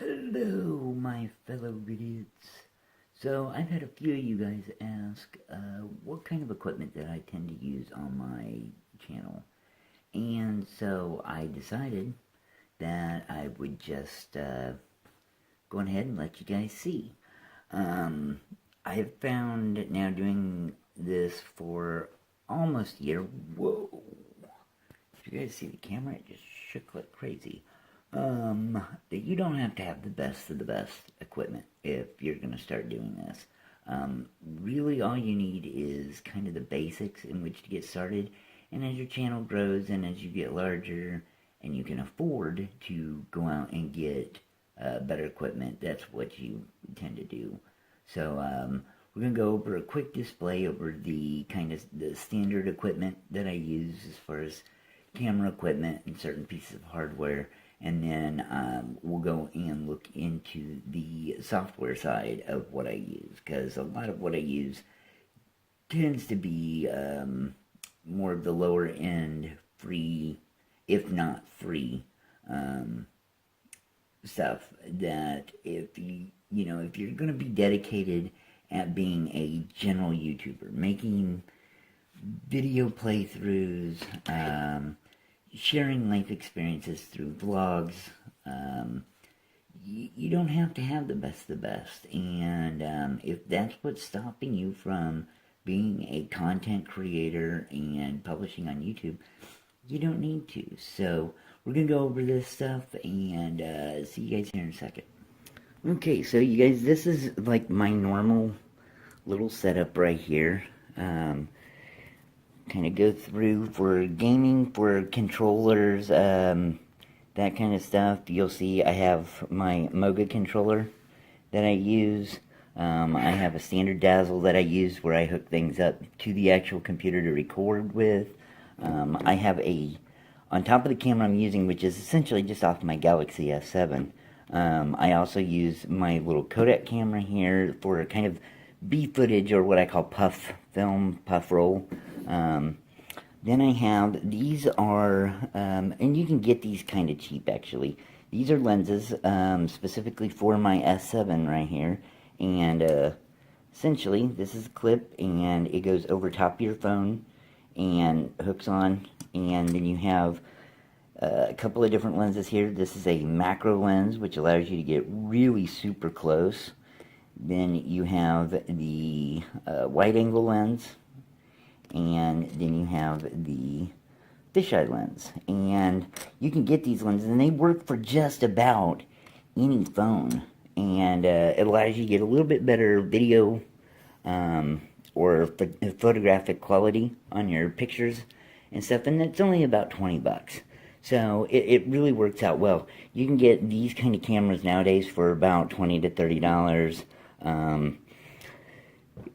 Hello, my fellow idiots. So, I've had a few of you guys ask what kind of equipment that I tend to use on my channel. And so, I decided that I would just go ahead and let you guys see. I've found now doing this for almost a year. Whoa! Did you guys see the camera? It just shook like crazy. That you don't have to have the best of the best equipment if you're going to start doing this. Really all you need is kind of the basics in which to get started, and as your channel grows and as you get larger and you can afford to go out and get better equipment, that's what you tend to do. So we're going to go over a quick display over the kind of the standard equipment that I use as far as camera equipment and certain pieces of hardware. And then we'll go and look into the software side of what I use, because a lot of what I use tends to be more of the lower end, free, if not free, stuff. That if if you're going to be dedicated at being a general YouTuber, making video playthroughs, sharing life experiences through vlogs, you don't have to have the best of the best. And if that's what's stopping you from being a content creator and publishing on YouTube, you don't need to. So we're going to go over this stuff and see you guys here in a second. Okay, so you guys, this is like my normal little setup right here. Kind of go through for gaming, for controllers, that kind of stuff. You'll see I have my Moga controller that I use. I have a standard Dazzle that I use where I hook things up to the actual computer to record with. I have on top of the camera I'm using, which is essentially just off my Galaxy S7, I also use my little Kodak camera here for kind of B footage, or what I call puff film, puff roll. Then I have, these are, and you can get these kind of cheap actually. These are lenses, specifically for my S7 right here. And essentially, this is a clip, and it goes over top of your phone and hooks on. And then you have a couple of different lenses here. This is a macro lens, which allows you to get really super close. Then you have the wide-angle lens, and then you have the fisheye lens. And you can get these lenses, and they work for just about any phone. And it allows you to get a little bit better video or photographic quality on your pictures and stuff, and it's only about 20 bucks. So it really works out well. You can get these kind of cameras nowadays for about $20 to $30.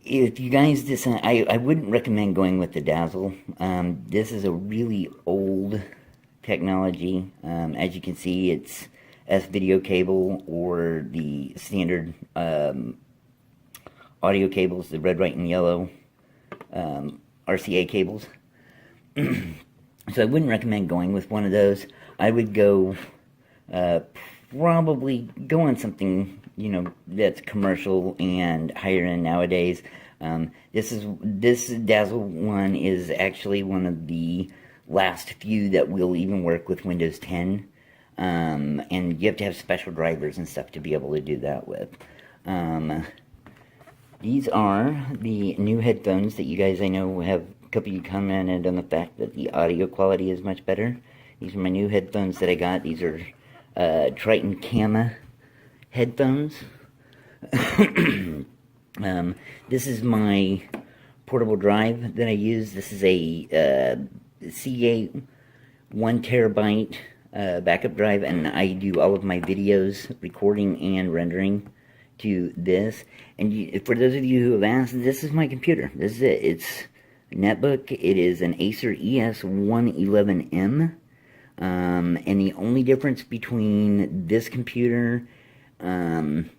If you guys decide, I wouldn't recommend going with the Dazzle. This is a really old technology. As you can see, it's S-video cable or the standard audio cables, the red, white, and yellow RCA cables. So I wouldn't recommend going with one of those. I would go, probably go on something, that's commercial and higher end nowadays. This Dazzle one is actually one of the last few that will even work with Windows 10. And you have to have special drivers and stuff to be able to do that with. These are the new headphones that you guys, I know, have a couple of you commented on the fact that the audio quality is much better. These are my new headphones that I got. These are Triton Gamma headphones. This is my portable drive that I use. This is a Seagate 1 terabyte backup drive, and I do all of my videos, recording and rendering to this. And for those of you who have asked, this is my computer. This is it. It's a netbook. It is an Acer ES111M. And the only difference between this computer and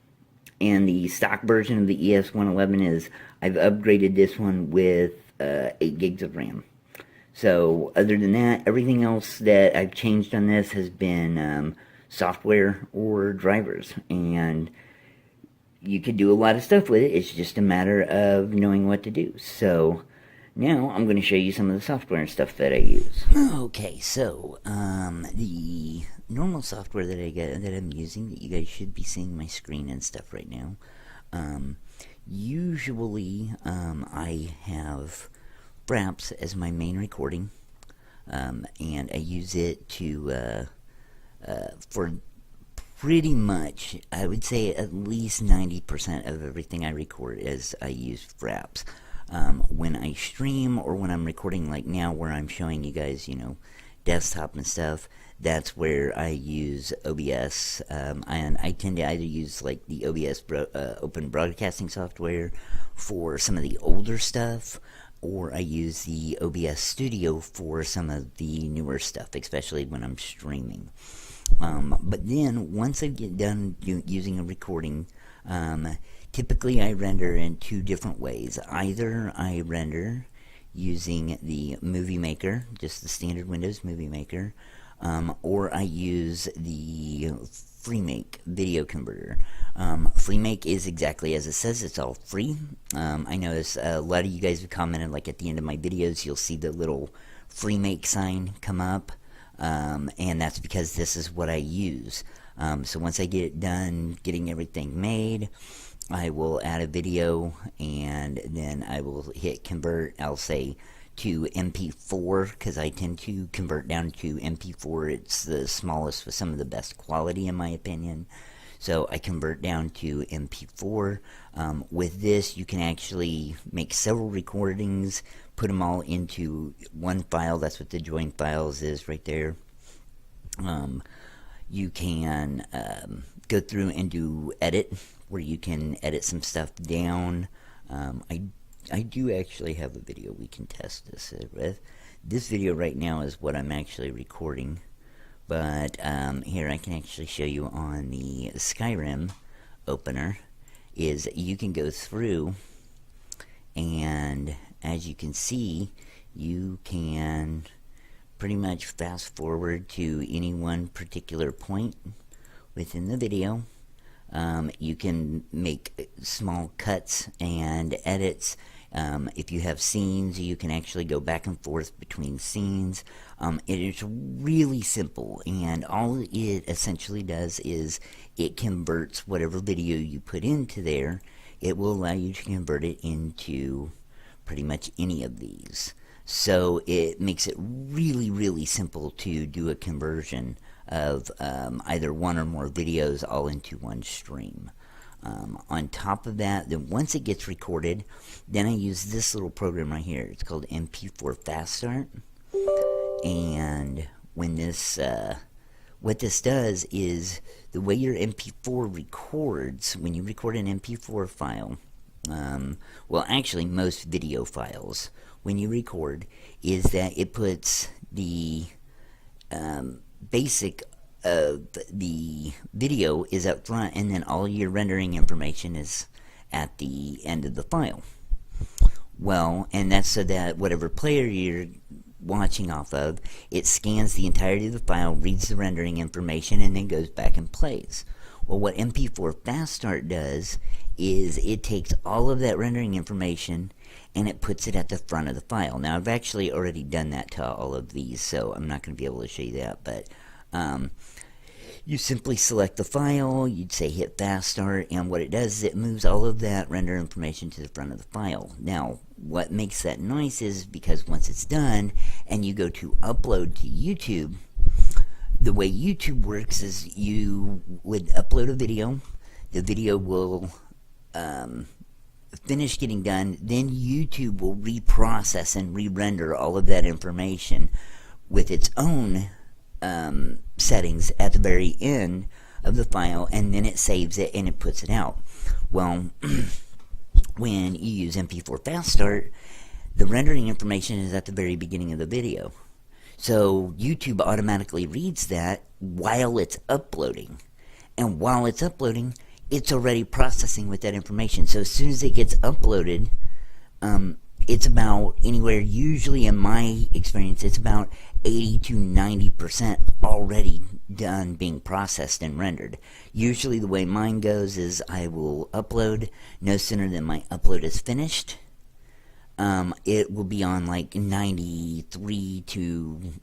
the stock version of the ES111 is I've upgraded this one with 8 gigs of RAM. So other than that, everything else that I've changed on this has been software or drivers, and you could do a lot of stuff with it. It's just a matter of knowing what to do. So now I'm going to show you some of the software and stuff that I use. Okay, so the normal software that I'm using, that you guys should be seeing my screen and stuff right now. Usually I have Fraps as my main recording, and I use it to for pretty much, I would say at least 90% of everything I record is I use Fraps. When I stream or when I'm recording like now where I'm showing you guys, desktop and stuff, that's where I use OBS, and I tend to either use like the OBS open broadcasting software for some of the older stuff, or I use the OBS Studio for some of the newer stuff, especially when I'm streaming. But then once I get done using a recording, typically I render in two different ways. Either I render using the Movie Maker, just the standard Windows Movie Maker, or I use the FreeMake video converter. FreeMake is exactly as it says, it's all free. I notice a lot of you guys have commented, like at the end of my videos, you'll see the little FreeMake sign come up, and that's because this is what I use. So once I get it done getting everything made, I will add a video, and then I will hit convert, I'll say to MP4, because I tend to convert down to MP4. It's the smallest with some of the best quality in my opinion. So I convert down to MP4. With this, you can actually make several recordings, put them all into one file. That's what the join files is right there. You can go through and do edit, where you can edit some stuff down. I do actually have a video we can test this with. This video right now is what I'm actually recording, but here I can actually show you on the Skyrim opener, is you can go through, and as you can see, you can pretty much fast forward to any one particular point within the video. You can make small cuts and edits. If you have scenes, you can actually go back and forth between scenes. It is really simple, and all it essentially does is it converts whatever video you put into there. It will allow you to convert it into pretty much any of these. So it makes it really, really simple to do a conversion of either one or more videos all into one stream. On top of that, then once it gets recorded, then I use this little program right here. It's called MP4 Fast Start. And when this, what this does is, the way your MP4 records, when you record an MP4 file, well actually most video files, when you record, is that it puts the basic of the video is up front, and then all your rendering information is at the end of the file. Well, and that's so that whatever player you're watching off of, it scans the entirety of the file, reads the rendering information, and then goes back and plays. Well, what MP4 Fast Start does is it takes all of that rendering information and it puts it at the front of the file. Now, I've actually already done that to all of these, so I'm not going to be able to show you that, but you simply select the file, you'd say hit Fast Start, and what it does is it moves all of that render information to the front of the file. Now, what makes that nice is because once it's done and you go to upload to YouTube, the way YouTube works is you would upload a video, the video will finish getting done, then YouTube will reprocess and re-render all of that information with its own settings at the very end of the file, and then it saves it and it puts it out. Well, when you use MP4 Fast Start, the rendering information is at the very beginning of the video. So YouTube automatically reads that while it's uploading. And while it's uploading, it's already processing with that information. So as soon as it gets uploaded, it's about anywhere, usually in my experience, it's about 80 to 90% already done being processed and rendered. Usually the way mine goes is I will upload no sooner than my upload is finished. It will be on like 90 to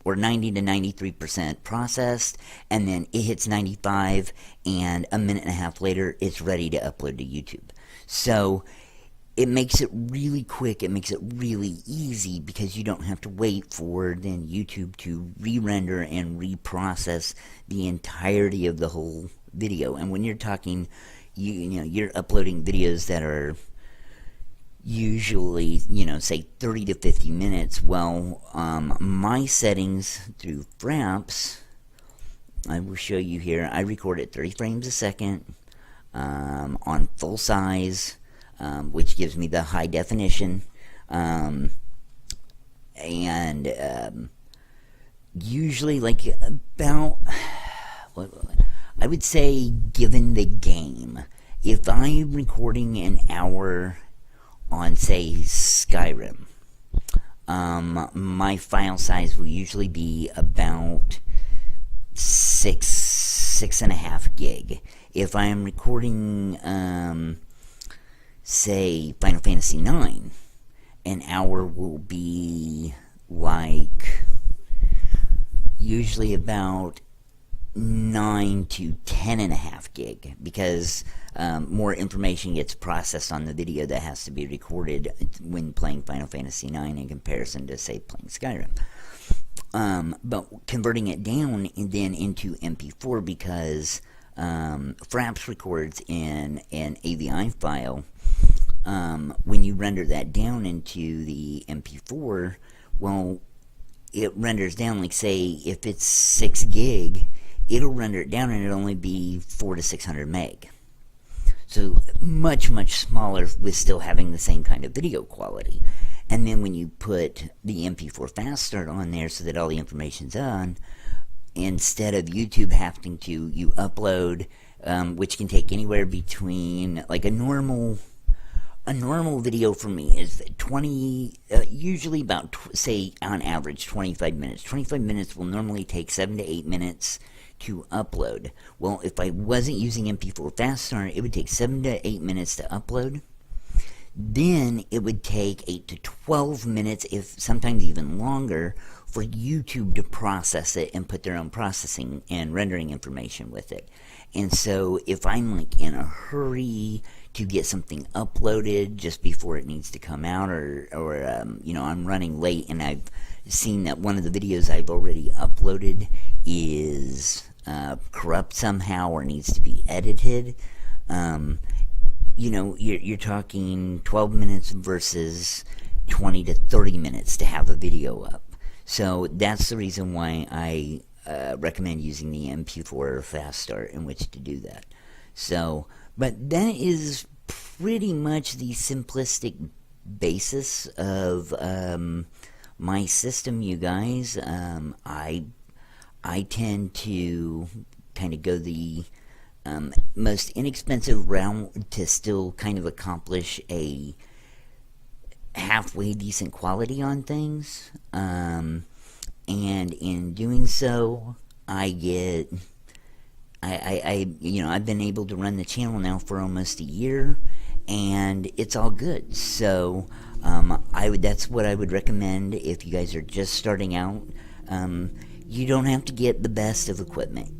93% processed, and then it hits 95, and a minute and a half later it's ready to upload to YouTube. So it makes it really quick, it makes it really easy, because you don't have to wait for then YouTube to re-render and reprocess the entirety of the whole video. And when you're talking, you're uploading videos that are usually, say 30 to 50 minutes. Well, my settings through Fraps, I will show you here. I record at 30 frames a second on full size, which gives me the high definition, and usually like about, I would say, given the game, if I'm recording an hour on, say, Skyrim, my file size will usually be about 6.5 gig. If I am recording, say, Final Fantasy IX, an hour will be like usually about 9 to 10.5 gig, because more information gets processed on the video that has to be recorded when playing Final Fantasy IX in comparison to, say, playing Skyrim. But converting it down and then into MP4, because Fraps records in an AVI file. When you render that down into the MP4, well, it renders down, like, say, if it's 6 gig, it'll render it down and it'll only be 400 to 600 meg. So much, much smaller, with still having the same kind of video quality. And then when you put the MP4 fast start on there so that all the information's on, instead of YouTube having to, you upload, which can take anywhere between, like, a normal video for me is 20, usually about, say, on average, 25 minutes. 25 minutes will normally take 7 to 8 minutes to upload. Well, if I wasn't using MP4 Fast Start, it would take 7 to 8 minutes to upload. Then it would take 8 to 12 minutes, if sometimes even longer, for YouTube to process it and put their own processing and rendering information with it. And so if I'm, like, in a hurry to get something uploaded just before it needs to come out, or I'm running late and I've seen that one of the videos I've already uploaded is corrupt somehow or needs to be edited, you're talking 12 minutes versus 20 to 30 minutes to have a video up. So that's the reason why I recommend using the MP4 Fast Start in which to do that. So, but that is pretty much the simplistic basis of my system, you guys. I tend to kind of go the most inexpensive route to still kind of accomplish a halfway decent quality on things, and in doing so, I've been able to run the channel now for almost a year, and it's all good. So that's what I would recommend if you guys are just starting out. You don't have to get the best of equipment.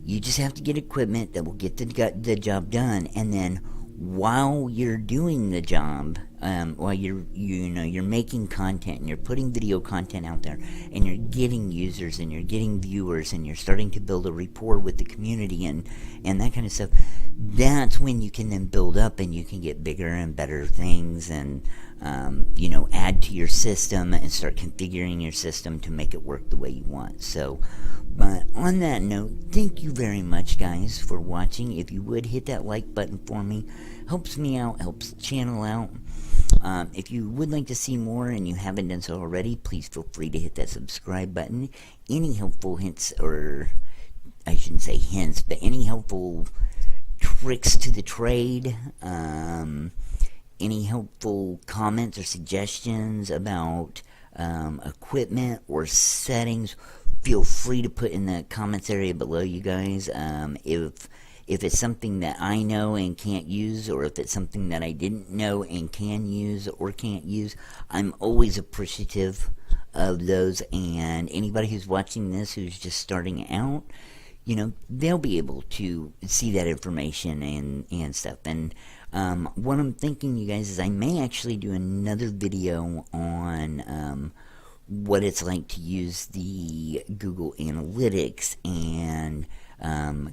You just have to get equipment that will get the job done, and then while you're doing the job, while you're making content and you're putting video content out there, and you're getting users and you're getting viewers and you're starting to build a rapport with the community and that kind of stuff, that's when you can then build up and you can get bigger and better things, and add to your system and start configuring your system to make it work the way you want. So, but on that note, thank you very much, guys, for watching. If you would hit that like button for me, helps me out, helps the channel out. If you would like to see more and you haven't done so already, please feel free to hit that subscribe button. Any helpful hints, or I shouldn't say hints, but any helpful tricks to the trade, any helpful comments or suggestions about equipment or settings, feel free to put in the comments area below, you guys. If it's something that I know and can't use, or if it's something that I didn't know and can use or can't use, I'm always appreciative of those. And anybody who's watching this who's just starting out, you know, they'll be able to see that information and stuff. And what I'm thinking, you guys, is I may actually do another video on what it's like to use the Google Analytics and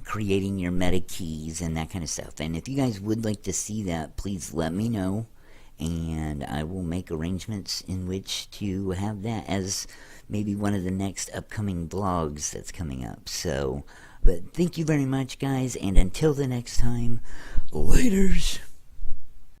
creating your meta keys and that kind of stuff. And if you guys would like to see that, please let me know, and I will make arrangements in which to have that as maybe one of the next upcoming vlogs that's coming up. So, but thank you very much, guys, and until the next time, laters.